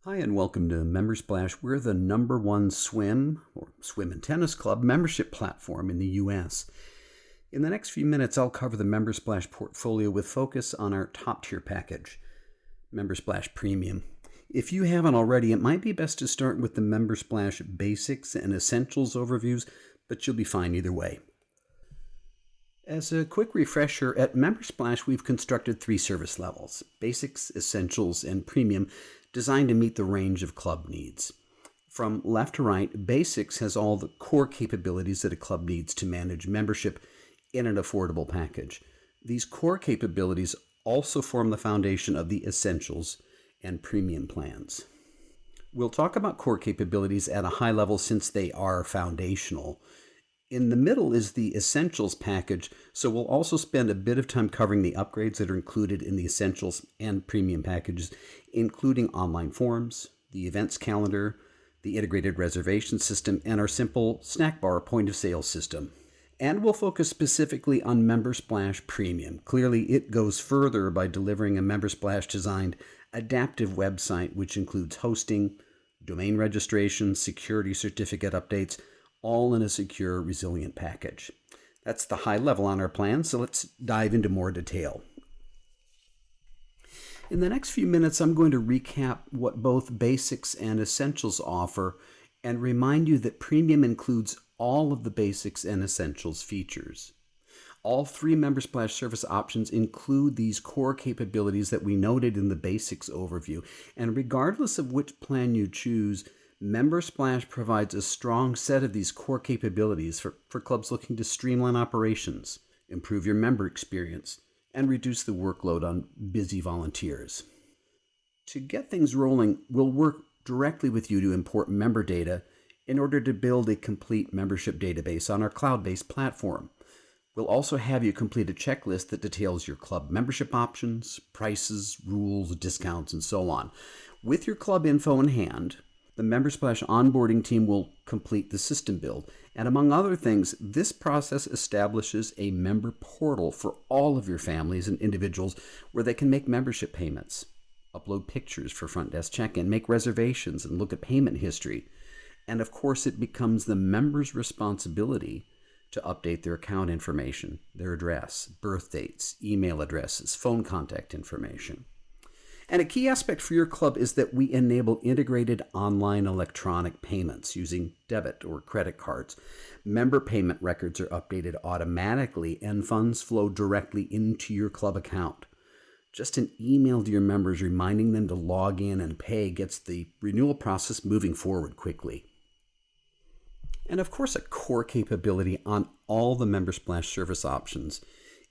Hi, and welcome to MemberSplash. We're the #1 swim and tennis club membership platform in the US. In the next few minutes, I'll cover the MemberSplash portfolio with focus on our top tier package, MemberSplash Premium. If you haven't already, it might be best to start with the MemberSplash Basics and Essentials overviews, but you'll be fine either way. As a quick refresher, at MemberSplash we've constructed 3 service levels, Basics, Essentials, and Premium, designed to meet the range of club needs. From left to right, Basics has all the core capabilities that a club needs to manage membership in an affordable package. These core capabilities also form the foundation of the Essentials and Premium plans. We'll talk about core capabilities at a high level since they are foundational. In the middle is the Essentials package, so we'll also spend a bit of time covering the upgrades that are included in the Essentials and Premium packages, including online forms, the events calendar, the integrated reservation system, and our simple snack bar point-of-sale system. And we'll focus specifically on MemberSplash Premium. Clearly, it goes further by delivering a MemberSplash-designed adaptive website, which includes hosting, domain registration, security certificate updates, all in a secure, resilient package. That's the high level on our plan, so let's dive into more detail. In the next few minutes, I'm going to recap what both Basics and Essentials offer and remind you that Premium includes all of the Basics and Essentials features. All 3 MemberSplash service options include these core capabilities that we noted in the Basics overview, and regardless of which plan you choose, MemberSplash provides a strong set of these core capabilities for clubs looking to streamline operations, improve your member experience, and reduce the workload on busy volunteers. To get things rolling, we'll work directly with you to import member data in order to build a complete membership database on our cloud-based platform. We'll also have you complete a checklist that details your club membership options, prices, rules, discounts, and so on. With your club info in hand, the MemberSplash onboarding team will complete the system build, and among other things, this process establishes a member portal for all of your families and individuals where they can make membership payments, upload pictures for front desk check-in, make reservations, and look at payment history. And of course, it becomes the member's responsibility to update their account information, their address, birth dates, email addresses, phone contact information. And a key aspect for your club is that we enable integrated online electronic payments using debit or credit cards. Member payment records are updated automatically and funds flow directly into your club account. Just an email to your members reminding them to log in and pay gets the renewal process moving forward quickly. And of course, a core capability on all the MemberSplash service options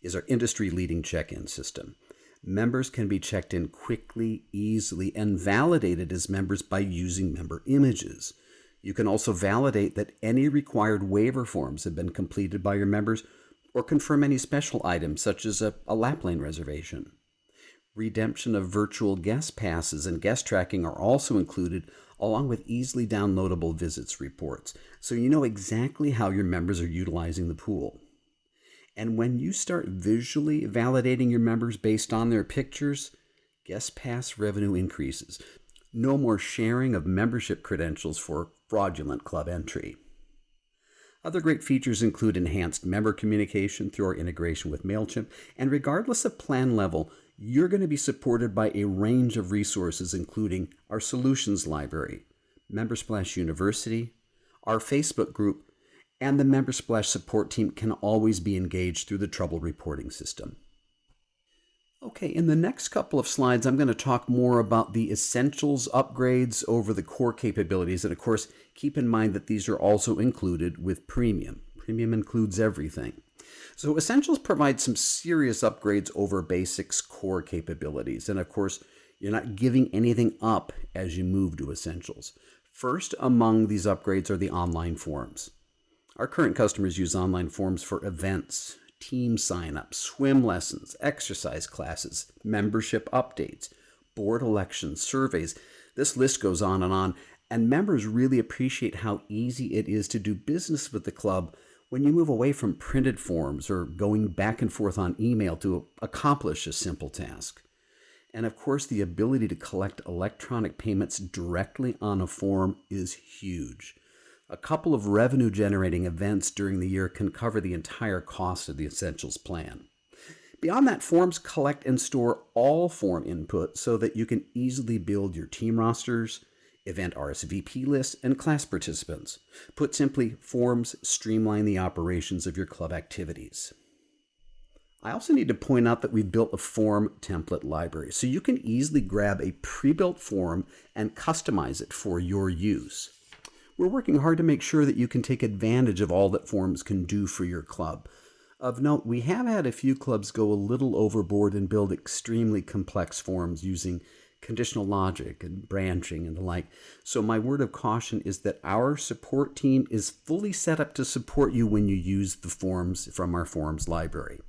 is our industry-leading check-in system. Members can be checked in quickly, easily, and validated as members by using member images. You can also validate that any required waiver forms have been completed by your members or confirm any special items such as a lap lane reservation. Redemption of virtual guest passes and guest tracking are also included, along with easily downloadable visits reports, so you know exactly how your members are utilizing the pool. And when you start visually validating your members based on their pictures, guest pass revenue increases. No more sharing of membership credentials for fraudulent club entry. Other great features include enhanced member communication through our integration with MailChimp, and regardless of plan level, you're going to be supported by a range of resources including our solutions library, MemberSplash University, our Facebook group, and the MemberSplash support team can always be engaged through the trouble reporting system. Okay, in the next couple of slides, I'm going to talk more about the Essentials upgrades over the core capabilities. And of course, keep in mind that these are also included with Premium. Premium includes everything. So Essentials provides some serious upgrades over Basics core capabilities. And of course, you're not giving anything up as you move to Essentials. First among these upgrades are the online forms. Our current customers use online forms for events, team sign-ups, swim lessons, exercise classes, membership updates, board elections, surveys. This list goes on, and members really appreciate how easy it is to do business with the club when you move away from printed forms or going back and forth on email to accomplish a simple task. And of course, the ability to collect electronic payments directly on a form is huge. A couple of revenue-generating events during the year can cover the entire cost of the Essentials plan. Beyond that, forms collect and store all form input so that you can easily build your team rosters, event RSVP lists, and class participants. Put simply, forms streamline the operations of your club activities. I also need to point out that we've built a form template library, so you can easily grab a pre-built form and customize it for your use. We're working hard to make sure that you can take advantage of all that forms can do for your club. Of note, we have had a few clubs go a little overboard and build extremely complex forms using conditional logic and branching and the like. So my word of caution is that our support team is fully set up to support you when you use the forms from our forms library.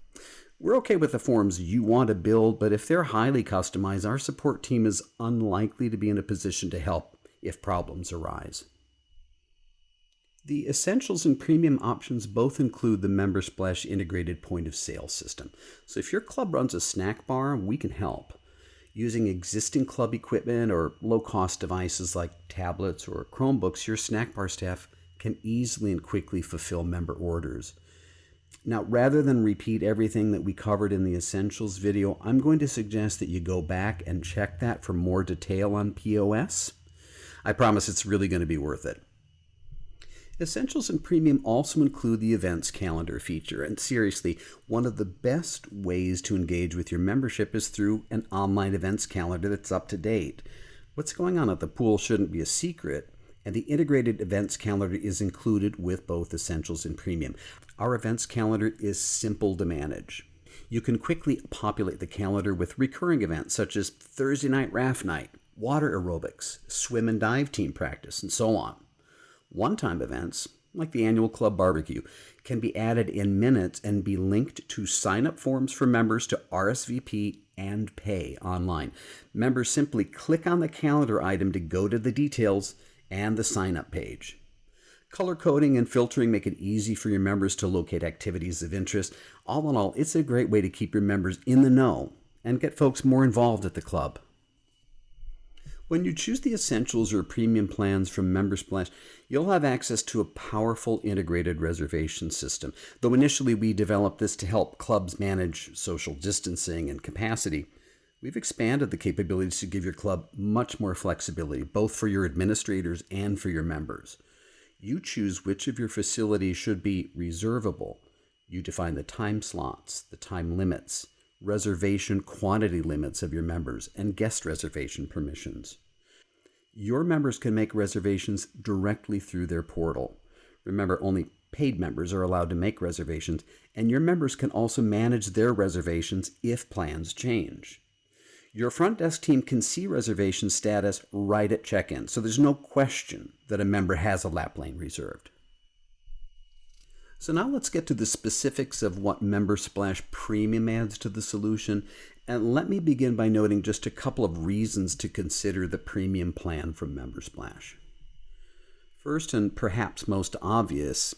We're okay with the forms you want to build, but if they're highly customized, our support team is unlikely to be in a position to help if problems arise. The Essentials and Premium options both include the MemberSplash integrated point of sale system. So if your club runs a snack bar, we can help. Using existing club equipment or low-cost devices like tablets or Chromebooks, your snack bar staff can easily and quickly fulfill member orders. Now, rather than repeat everything that we covered in the Essentials video, I'm going to suggest that you go back and check that for more detail on POS. I promise it's really going to be worth it. Essentials and Premium also include the events calendar feature, and seriously, one of the best ways to engage with your membership is through an online events calendar that's up to date. What's going on at the pool shouldn't be a secret, and the integrated events calendar is included with both Essentials and Premium. Our events calendar is simple to manage. You can quickly populate the calendar with recurring events such as Thursday night raft night, water aerobics, swim and dive team practice, and so on. One-time events, like the annual club barbecue, can be added in minutes and be linked to sign-up forms for members to RSVP and pay online. Members simply click on the calendar item to go to the details and the sign-up page. Color coding and filtering make it easy for your members to locate activities of interest. All in all, it's a great way to keep your members in the know and get folks more involved at the club. When you choose the Essentials or Premium plans from MemberSplash, you'll have access to a powerful integrated reservation system. Though initially we developed this to help clubs manage social distancing and capacity, we've expanded the capabilities to give your club much more flexibility, both for your administrators and for your members. You choose which of your facilities should be reservable. You define the time slots, the time limits, reservation quantity limits of your members, and guest reservation permissions. Your members can make reservations directly through their portal. Remember, only paid members are allowed to make reservations, and your members can also manage their reservations if plans change. Your front desk team can see reservation status right at check-in, so there's no question that a member has a lap lane reserved. So now let's get to the specifics of what MemberSplash Premium adds to the solution, and let me begin by noting just a couple of reasons to consider the Premium plan from MemberSplash. First, and perhaps most obvious,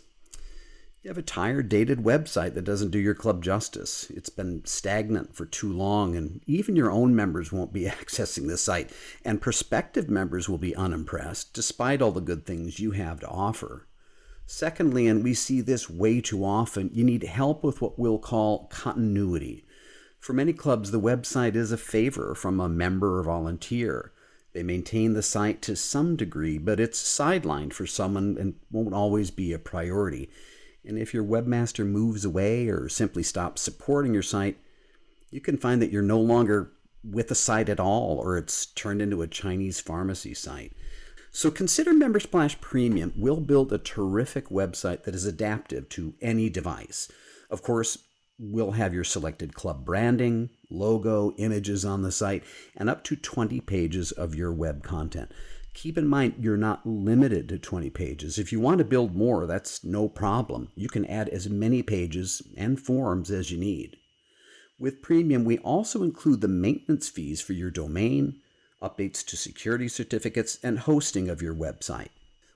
you have a tired, dated website that doesn't do your club justice. It's been stagnant for too long, and even your own members won't be accessing the site, and prospective members will be unimpressed, despite all the good things you have to offer. Secondly, and we see this way too often, you need help with what we'll call continuity. For many clubs, the website is a favor from a member or volunteer. They maintain the site to some degree, but it's sidelined for someone and won't always be a priority. And if your webmaster moves away or simply stops supporting your site, you can find that you're no longer with the site at all, or it's turned into a Chinese pharmacy site. So consider MemberSplash Premium. We'll build a terrific website that is adaptive to any device. Of course, we'll have your selected club branding, logo, images on the site, and up to 20 pages of your web content. Keep in mind, you're not limited to 20 pages. If you want to build more, that's no problem. You can add as many pages and forms as you need. With Premium, we also include the maintenance fees for your domain, updates to security certificates, and hosting of your website.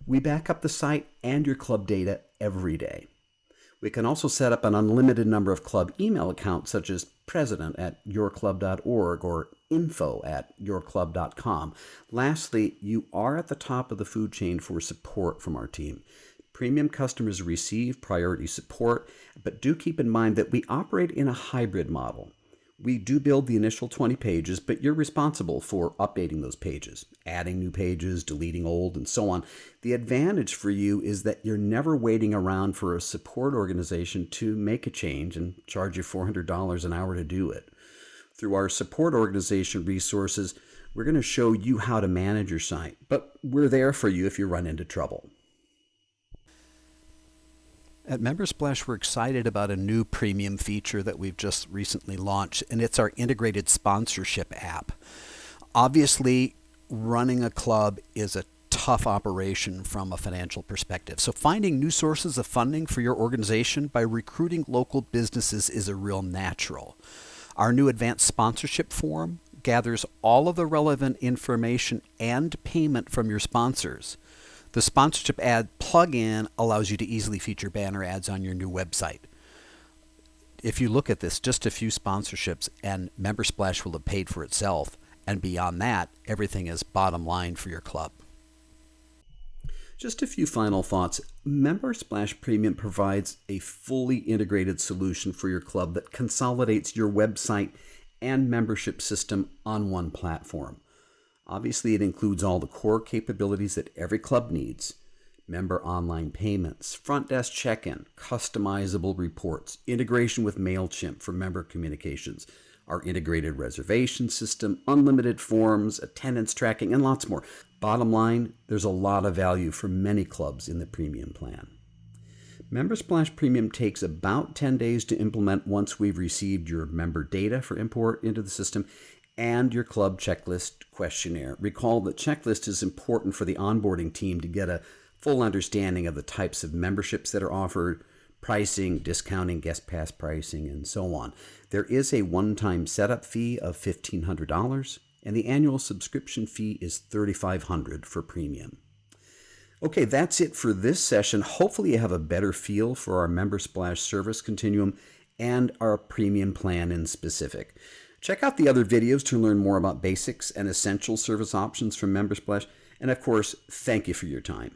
We back up the site and your club data every day. We can also set up an unlimited number of club email accounts, such as president@yourclub.org or info@yourclub.com. Lastly, you are at the top of the food chain for support from our team. Premium customers receive priority support, but do keep in mind that we operate in a hybrid model. We do build the initial 20 pages, but you're responsible for updating those pages, adding new pages, deleting old, and so on. The advantage for you is that you're never waiting around for a support organization to make a change and charge you $400 an hour to do it. Through our support organization resources, we're going to show you how to manage your site, but we're there for you if you run into trouble. At Membersplash, we're excited about a new premium feature that we've just recently launched, and it's our integrated sponsorship app. Obviously, running a club is a tough operation from a financial perspective. So finding new sources of funding for your organization by recruiting local businesses is a real natural. Our new advanced sponsorship form gathers all of the relevant information and payment from your sponsors. The sponsorship ad plugin allows you to easily feature banner ads on your new website. If you look at this, just a few sponsorships and Membersplash will have paid for itself. And beyond that, everything is bottom line for your club. Just a few final thoughts. Membersplash Premium provides a fully integrated solution for your club that consolidates your website and membership system on one platform. Obviously, it includes all the core capabilities that every club needs: member online payments, front desk check-in, customizable reports, integration with MailChimp for member communications, our integrated reservation system, unlimited forms, attendance tracking, and lots more. Bottom line, there's a lot of value for many clubs in the premium plan. Membersplash Premium takes about 10 days to implement once we've received your member data for import into the system and your club checklist questionnaire. Recall that checklist is important for the onboarding team to get a full understanding of the types of memberships that are offered, pricing, discounting, guest pass pricing, and so on. There is a one-time setup fee of $1,500, and the annual subscription fee is $3,500 for premium. Okay, that's it for this session. Hopefully you have a better feel for our Membersplash service continuum and our premium plan in specific. Check out the other videos to learn more about basics and essential service options from Membersplash. And of course, thank you for your time.